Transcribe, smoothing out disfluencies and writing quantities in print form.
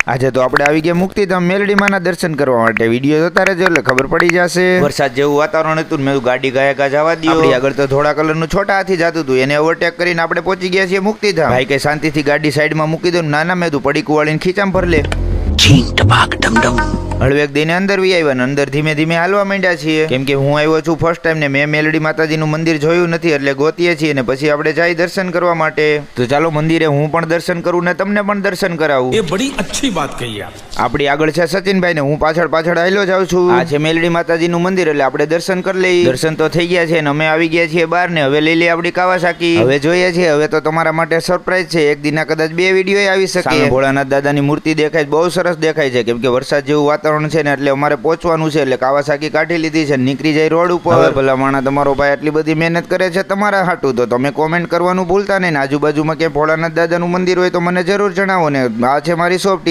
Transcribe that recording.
આજે તો આપણે આવી ગયા મુક્તિધામ મેલડીમાના દર્શન કરવા માટે. વિડીયો જોતા રહેજો એટલે ખબર પડી જશે. વરસાદ જેવું વાતાવરણ હતું, મેં ગાડી ગયા જવા દો. આપણી આગળ તો થોડા કલરનું છોટા હાથી જતું હતું, એને ઓવરટેક કરીને આપણે પહોંચી ગયા છીએ મુક્તિધામ. ભાઈ કઈ શાંતિથી ગાડી સાઈડમાં મૂકી દો. ના મેં તું પડી કુવાળીને ખીચામ ભર લે. હળવેક દઈને અંદર વી આવ્યા ને અંદર ધીમે ધીમે હાલવા માંડ્યા છીએ, કેમ કે હું આવ્યો છું ફર્સ્ટ ટાઈમ ને મેં મેલડી માતાજીનું મંદિર જોયું નથી, એટલે ગોતીએ છીએ ને પછી આપણે જાય દર્શન કરવા માટે. તો ચાલો મંદિરે હું પણ દર્શન કરું ને તમને પણ દર્શન કરાવું. એ બડી અચ્છી વાત કહી આપ. આપણી આગળ છે સચિનભાઈ ને હું પાછળ હાલ્યો જાઉં છું. આ છે મેલડી માતાજીનું મંદિર, એટલે આપણે દર્શન કરી લઈએ. દર્શન તો થઈ ગયા છે ને અમે આવી ગયા છીએ બહાર ને હવે લઈ લઈએ આપણી કાવાસાકી. હવે જોઈએ છીએ, હવે તો તમારા માટે સરપ્રાઈઝ છે. એક દિના કદાચ 2 વિડીયો આવી શકે. ભોળાનાથ દાદાની મૂર્તિ દેખાય, બહુ સરસ દેખાય છે, કેમ કે વરસાદ જેવું વાતાવરણ છે ને એટલે અમારે પહોંચવાનું છે, એટલે કાવાસાકી કાઢી લીધી છે, નીકળી જાય રોડ ઉપર. ભલા માણા તમારો ભાઈ આટલી બધી મહેનત કરે છે તમારા હાટું, તો તમે કોમેન્ટ કરવાનું ભૂલતા નહીં. આજુબાજુમાં ક્યાંય ભોળાનાથ દાદાનું મંદિર હોય તો મને જરૂર જણાવો ને. આ છે મારી શોપ.